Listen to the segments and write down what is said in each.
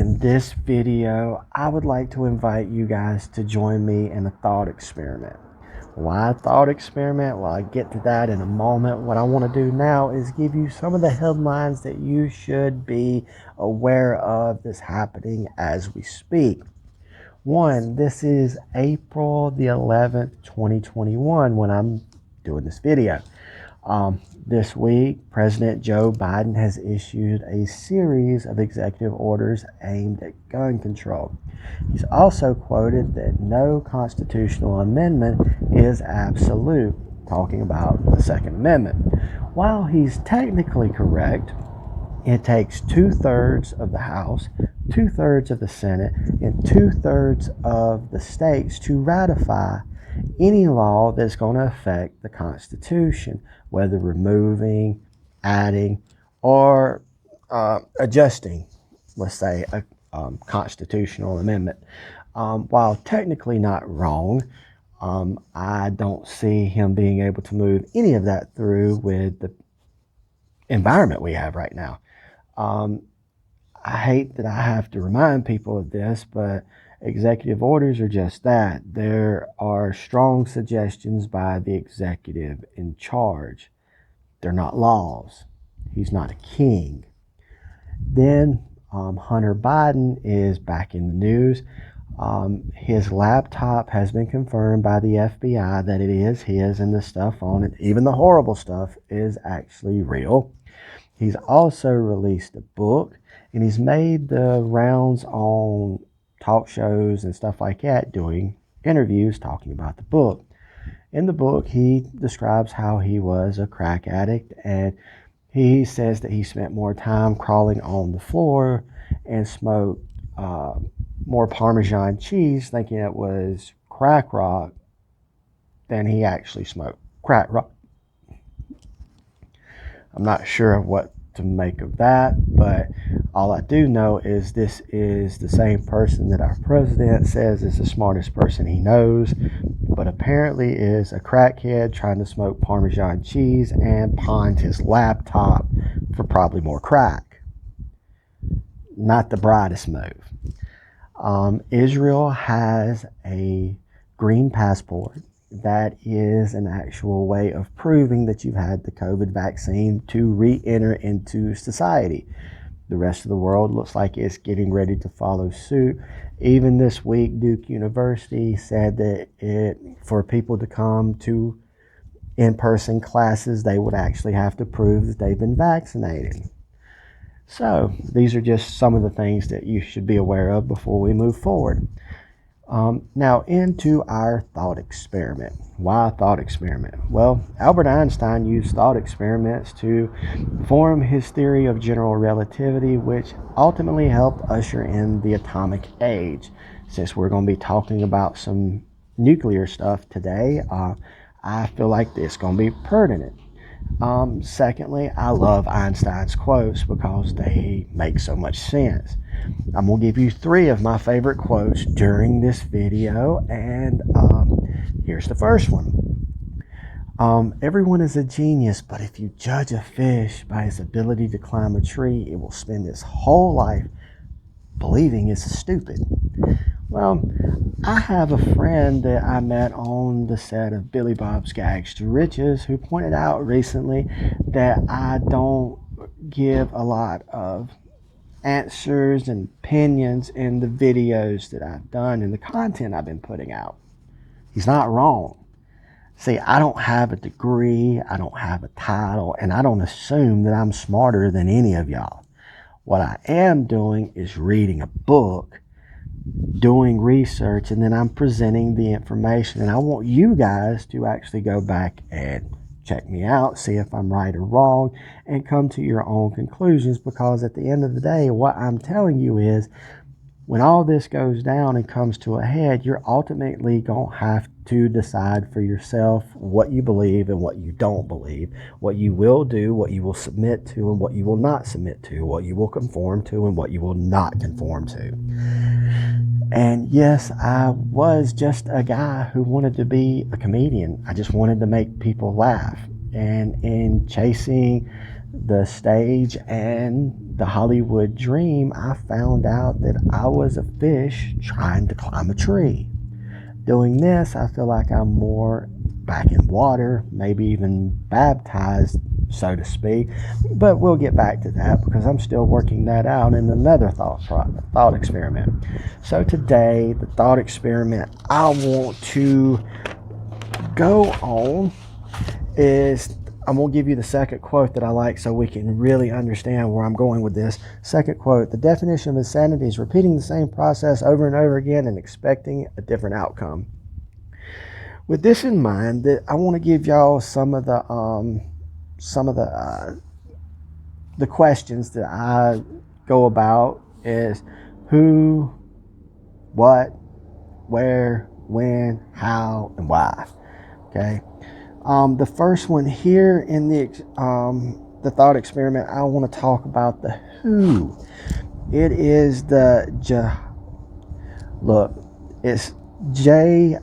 In this video, I would like to invite you guys to join me in a thought experiment. Why a thought experiment? Well, I get to that in a moment. What I want to do now is give you some of the headlines that you should be aware of that's happening as we speak. One, this is April the 11th, 2021 when I'm doing this video. This week, President Joe Biden has issued a series of executive orders aimed at gun control. He's also quoted that no constitutional amendment is absolute, talking about the Second Amendment. While he's technically correct, it takes 2/3 of the House, 2/3 of the Senate, and 2/3 of the states to ratify any law that's going to affect the Constitution, whether removing, adding, or adjusting, let's say, a constitutional amendment. While technically not wrong, I don't see him being able to move any of that through with the environment we have right now. I hate that I have to remind people of this, but executive orders are just that. There are strong suggestions by the executive in charge. They're not laws. He's not a king. Then Hunter Biden is back in the news. His laptop has been confirmed by the FBI that it is his, and the stuff on it, even the horrible stuff, is actually real. He's also released a book, and he's made the rounds on talk shows and stuff like that, doing interviews talking about the book. In the book, he describes how he was a crack addict, and he says that he spent more time crawling on the floor and smoked more Parmesan cheese, thinking it was crack rock, than he actually smoked crack rock. I'm not sure what to make of that, but all I do know is this is the same person that our president says is the smartest person he knows, but apparently is a crackhead trying to smoke Parmesan cheese and pawned his laptop for probably more crack. Not the brightest move. Israel has a green passport. That is an actual way of proving that you've had the COVID vaccine to re-enter into society. The rest of the world looks like it's getting ready to follow suit. Even this week, Duke University said that for people to come to in-person classes, they would actually have to prove that they've been vaccinated. So these are just some of the things that you should be aware of before we move forward. Now into our thought experiment. Why a thought experiment? Well, Albert Einstein used thought experiments to form his theory of general relativity, which ultimately helped usher in the atomic age. Since we're going to be talking about some nuclear stuff today, I feel like it's going to be pertinent. Secondly, I love Einstein's quotes because they make so much sense. I'm going to give you 3 of my favorite quotes during this video, and here's the first one. Everyone is a genius, but if you judge a fish by his ability to climb a tree, it will spend its whole life believing it's stupid. Well, I have a friend that I met on the set of Billy Bob's Gags to Riches who pointed out recently that I don't give a lot of answers and opinions in the videos that I've done and the content I've been putting out. He's not wrong. See, I don't have a degree, I don't have a title, and I don't assume that I'm smarter than any of y'all. What I am doing is reading a book, doing research, and then I'm presenting the information, and I want you guys to actually go back and check me out, see if I'm right or wrong, and come to your own conclusions, because at the end of the day, what I'm telling you is when all this goes down and comes to a head, you're ultimately going to have to decide for yourself what you believe and what you don't believe, what you will do, what you will submit to and what you will not submit to, what you will conform to and what you will not conform to. And yes, I was just a guy who wanted to be a comedian. I just wanted to make people laugh. And in chasing the stage and the Hollywood dream, I found out that I was a fish trying to climb a tree. Doing this, I feel like I'm more back in water, maybe even baptized, so to speak. But we'll get back to that because I'm still working that out in another thought experiment. So today, the thought experiment I want to go on is I'm going to give you the second quote that I like so we can really understand where I'm going with this. Second quote: the definition of insanity is repeating the same process over and over again and expecting a different outcome. With this in mind, that I want to give y'all some of the questions that I go about is who, what, where, when, how, and why. Okay. The first one here in the thought experiment, I want to talk about the who. It is look, it's Jizhiahu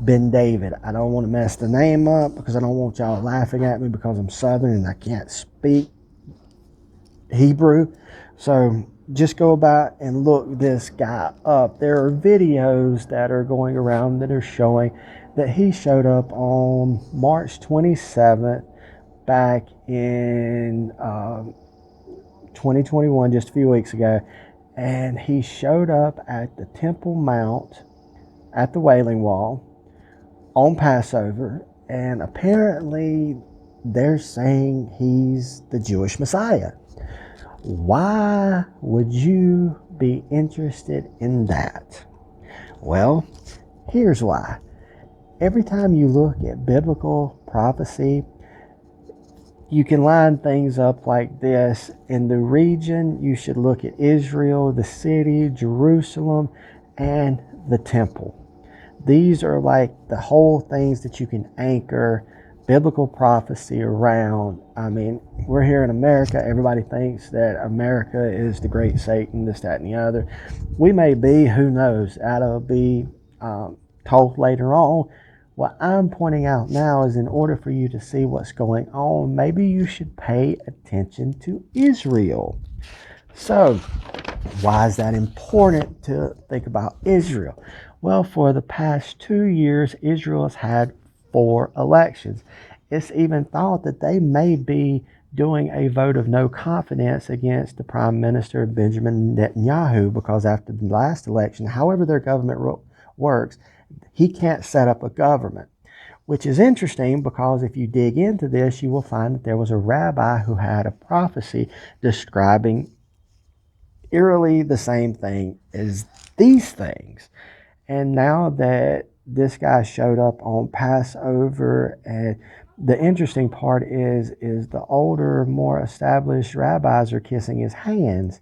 Ben David. I don't want to mess the name up because I don't want y'all laughing at me because I'm Southern and I can't speak Hebrew. So just go about and look this guy up. There are videos that are going around that are showing that he showed up on March 27th back in 2021, just a few weeks ago, and he showed up at the Temple Mount at the Wailing Wall on Passover, and apparently they're saying he's the Jewish Messiah. Why would you be interested in that? Well, here's why. Every time you look at biblical prophecy, you can line things up like this. In the region, you should look at Israel, the city, Jerusalem, and the temple. These are like the whole things that you can anchor biblical prophecy around. I mean, we're here in America. Everybody thinks that America is the great Satan, this, that, and the other. We may be, who knows? That'll be told later on. What I'm pointing out now is in order for you to see what's going on, maybe you should pay attention to Israel. So, why is that important to think about Israel? Well, for the past 2 years, Israel has had 4 elections. It's even thought that they may be doing a vote of no confidence against the Prime Minister Benjamin Netanyahu because after the last election, however their government works, he can't set up a government, which is interesting because if you dig into this, you will find that there was a rabbi who had a prophecy describing eerily the same thing as these things. And now that this guy showed up on Passover, and the interesting part is the older, more established rabbis are kissing his hands.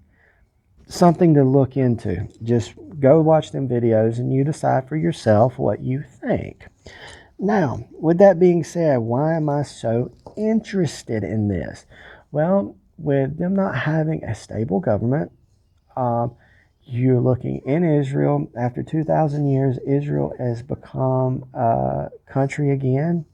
Something to look into. Just go watch them videos and you decide for yourself what you think. Now, with that being said, why am I so interested in this? Well, with them not having a stable government, you're looking in Israel. After 2,000 years, Israel has become a country again.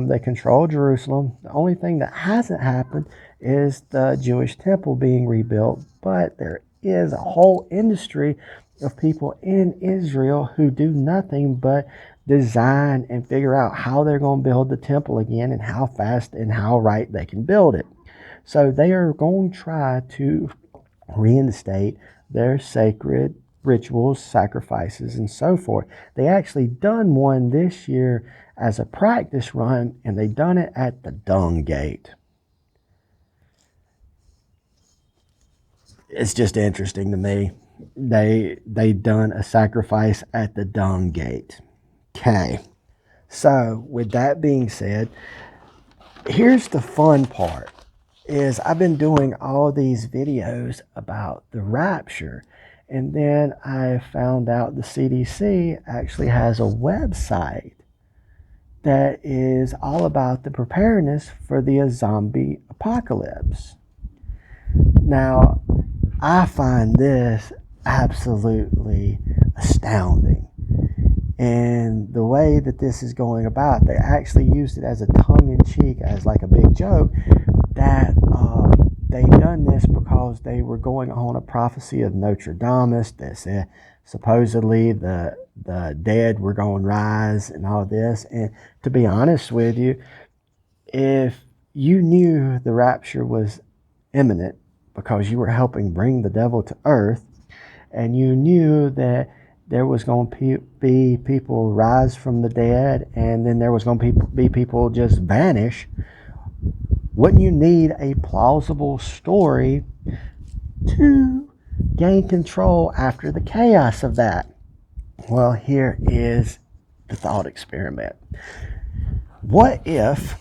They control Jerusalem. The only thing that hasn't happened is the Jewish temple being rebuilt, but there is a whole industry of people in Israel who do nothing but design and figure out how they're going to build the temple again and how fast and how right they can build it. So they are going to try to reinstate their sacred rituals, sacrifices, and so forth. They actually done one this year as a practice run, and they done it at the Dung Gate. It's just interesting to me. They done a sacrifice at the Dung Gate. Okay. So with that being said, here's the fun part. Is I've been doing all these videos about the rapture, and then I found out the CDC actually has a website that is all about the preparedness for the zombie apocalypse. Now, I find this absolutely astounding. And the way that this is going about, they actually used it as a tongue-in-cheek, as like a big joke, that they done this because they were going on a prophecy of Notre Dame that said supposedly the dead were going to rise and all this. And to be honest with you, if you knew the rapture was imminent because you were helping bring the devil to earth, and you knew that there was going to be people rise from the dead, and then there was going to be people just vanish, wouldn't you need a plausible story to gain control after the chaos of that? Well, here is the thought experiment. What if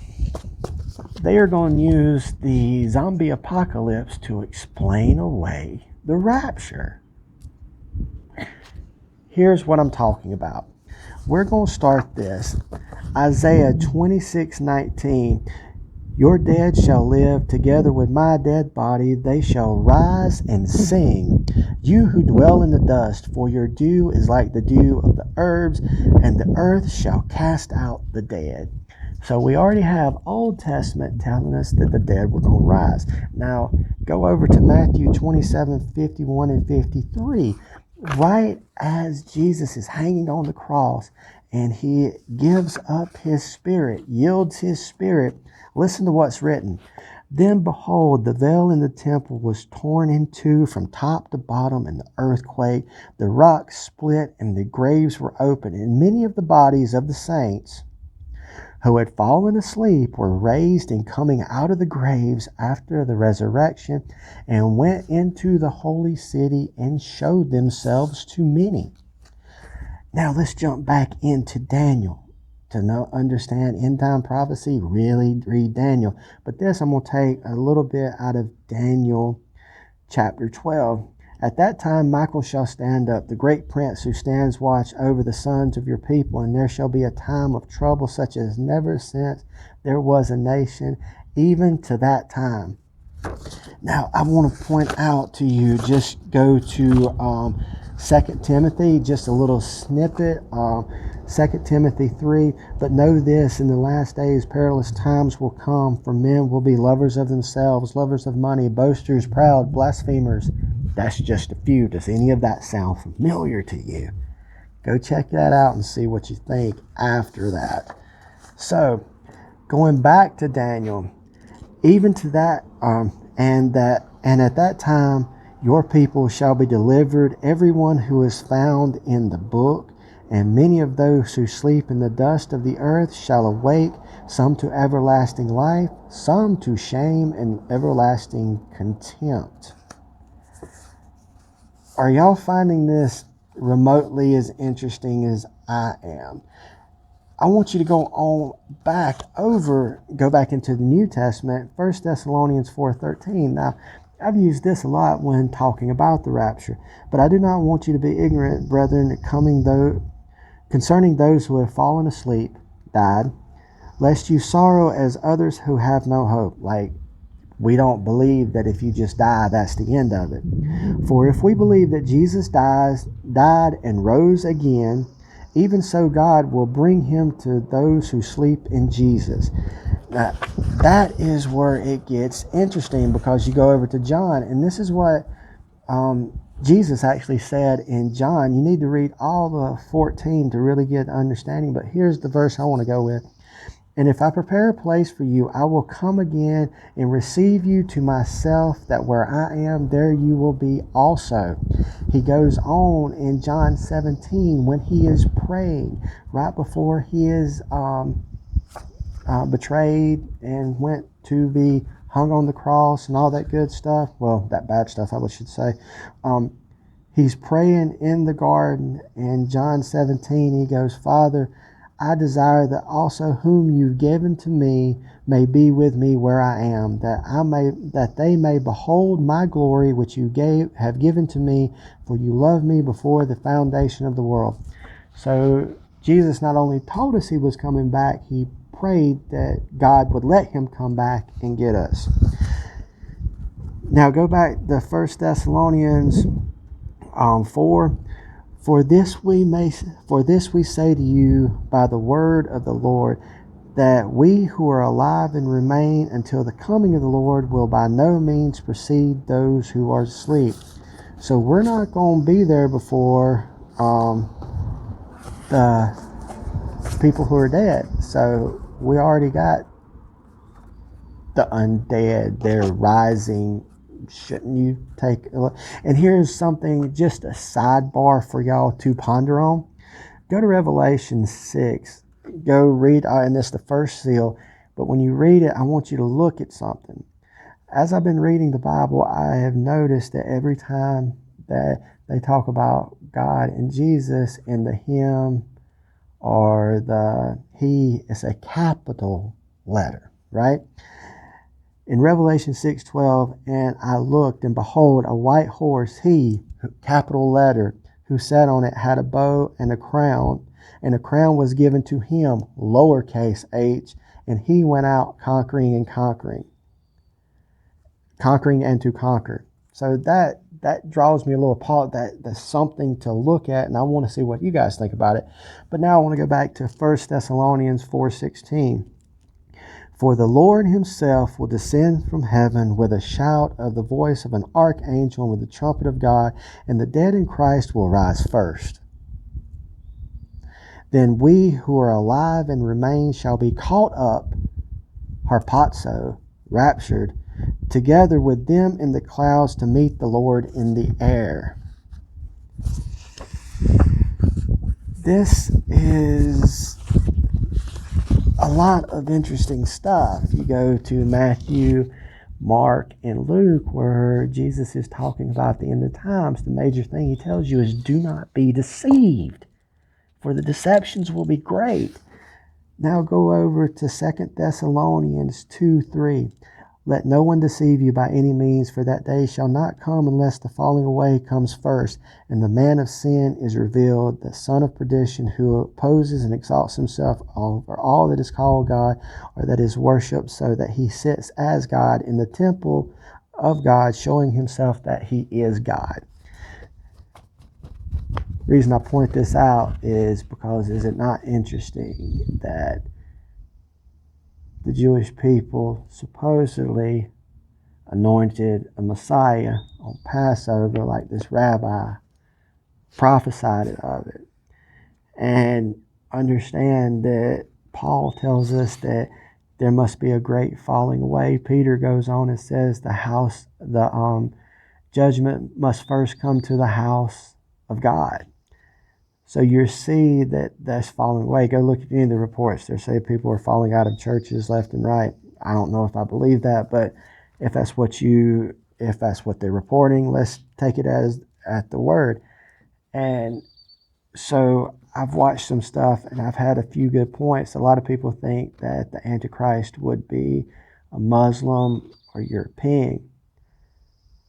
they are going to use the zombie apocalypse to explain away the rapture? Here's what I'm talking about. We're going to start this. Isaiah 26:19. Your dead shall live together with my dead body. They shall rise and sing. You who dwell in the dust, for your dew is like the dew of the herbs, and the earth shall cast out the dead. So we already have Old Testament telling us that the dead were going to rise. Now go over to Matthew 27:51 and 53. Right as Jesus is hanging on the cross and he gives up his spirit, yields his spirit, listen to what's written. Then behold, the veil in the temple was torn in two from top to bottom in the earthquake. The rocks split and the graves were opened, and many of the bodies of the saints who had fallen asleep were raised and coming out of the graves after the resurrection, and went into the holy city and showed themselves to many. Now let's jump back into Daniel. To understand end time prophecy, really read Daniel. But this I'm going to take a little bit out of Daniel chapter 12. At that time Michael shall stand up, the great prince who stands watch over the sons of your people, and there shall be a time of trouble such as never since there was a nation, even to that time. Now I want to point out to you, just go to 2 Timothy, just a little snippet. 2 Timothy 3, but know this, in the last days perilous times will come, for men will be lovers of themselves, lovers of money, boasters, proud, blasphemers. That's just a few. Does any of that sound familiar to you? Go check that out and see what you think after that. So, going back to Daniel, even to that, and at that time your people shall be delivered, everyone who is found in the book. And many of those who sleep in the dust of the earth shall awake, some to everlasting life, some to shame and everlasting contempt. Are y'all finding this remotely as interesting as I am? I want you to go back into the New Testament, 1 Thessalonians 4:13. Now, I've used this a lot when talking about the rapture, but I do not want you to be ignorant, brethren, concerning those who have fallen asleep, died, lest you sorrow as others who have no hope. Like, we don't believe that if you just die, that's the end of it. For if we believe that Jesus died and rose again, even so God will bring him to those who sleep in Jesus. Now, that is where it gets interesting, because you go over to John, and this is what Jesus actually said in John. You need to read all the 14 to really get understanding, but here's the verse I want to go with. And if I prepare a place for you, I will come again and receive you to myself, that where I am, there you will be also. He goes on in John 17 when he is praying, right before he is betrayed and went to be hung on the cross and all that good stuff. Well, that bad stuff, I should say. He's praying in the garden, in John 17, he goes, Father, I desire that also whom you've given to me may be with me where I am, that they may behold my glory which you have given to me, for you loved me before the foundation of the world. So Jesus not only told us he was coming back, he prayed that God would let him come back and get us. Now go back to 1 Thessalonians 4. For this we say to you by the word of the Lord, that we who are alive and remain until the coming of the Lord will by no means precede those who are asleep. So we're not going to be there before the people who are dead. So we already got the undead. They're rising. Shouldn't you take a look? And here's something, just a sidebar for y'all to ponder on. Go to Revelation 6. Go read, and it's the first seal. But when you read it, I want you to look at something. As I've been reading the Bible, I have noticed that every time that they talk about God and Jesus in the him or the he, it's a capital letter, right? In Revelation 6:12, and I looked, and behold, a white horse, he, capital letter, who sat on it had a bow and a crown was given to him, lowercase h, and he went out conquering and to conquer. So that draws me a little pause. That's something to look at, and I want to see what you guys think about it. But now I want to go back to 1 Thessalonians 4:16. For the Lord himself will descend from heaven with a shout of the voice of an archangel and with the trumpet of God, and the dead in Christ will rise first. Then we who are alive and remain shall be caught up, harpazo, raptured, together with them in the clouds to meet the Lord in the air. This is a lot of interesting stuff. You go to Matthew, Mark, and Luke, where Jesus is talking about the end of times. The major thing he tells you is do not be deceived, for the deceptions will be great. Now go over to 2 Thessalonians 2:3. Let no one deceive you by any means, for that day shall not come unless the falling away comes first, and the man of sin is revealed, the son of perdition, who opposes and exalts himself over all that is called God or that is worshipped, so that he sits as God in the temple of God, showing himself that he is God. The reason I point this out is because is it not interesting that the Jewish people supposedly anointed a Messiah on Passover, like this rabbi prophesied of it. And understand that Paul tells us that there must be a great falling away. Peter goes on and says the judgment must first come to the house of God. So you see that's falling away. Go look at any of the reports. They say people are falling out of churches left and right. I don't know if I believe that, but if that's what they're reporting, let's take it as at the word. And so I've watched some stuff, and I've had a few good points. A lot of people think that the Antichrist would be a Muslim or European.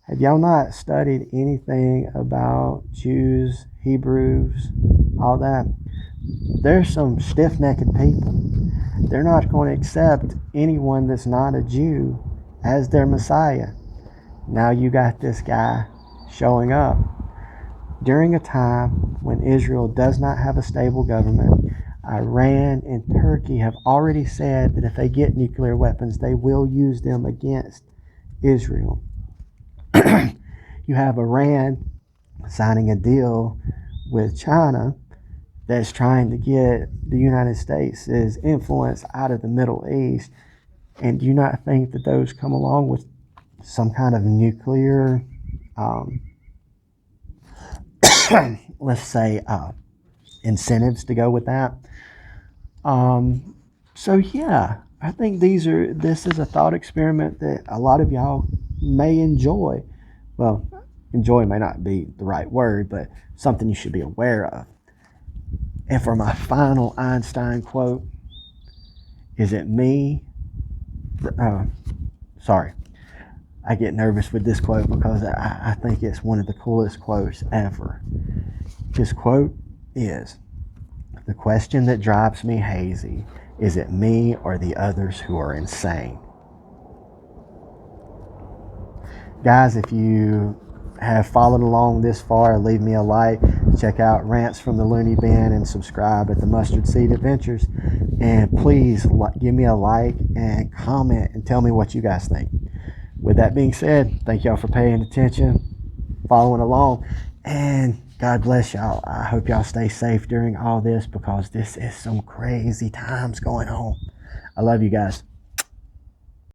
Have y'all not studied anything about Jews, Hebrews, all that? There's some stiff-necked people. They're not going to accept anyone that's not a Jew as their Messiah. Now you got this guy showing up during a time when Israel does not have a stable government. Iran and Turkey have already said that if they get nuclear weapons, they will use them against Israel. You have Iran signing a deal with China that's trying to get the United States' influence out of the Middle East. And do you not think that those come along with some kind of nuclear, let's say, incentives to go with that? So yeah, I think this is a thought experiment that a lot of y'all may enjoy. Well, enjoy may not be the right word, but something you should be aware of. And for my final Einstein quote, is it me? Sorry, I get nervous with this quote because I think it's one of the coolest quotes ever. His quote is, "The question that drives me hazy, is it me or the others who are insane?" Guys, if you have followed along this far, leave me a like, Check out Rants from the Looney Bin and subscribe at the Mustard Seed Adventures. And please give me a like and comment and tell me what you guys think. With that being said, thank y'all for paying attention, following along, and God bless y'all. I hope y'all stay safe during all this, because this is some crazy times going on. I love you guys.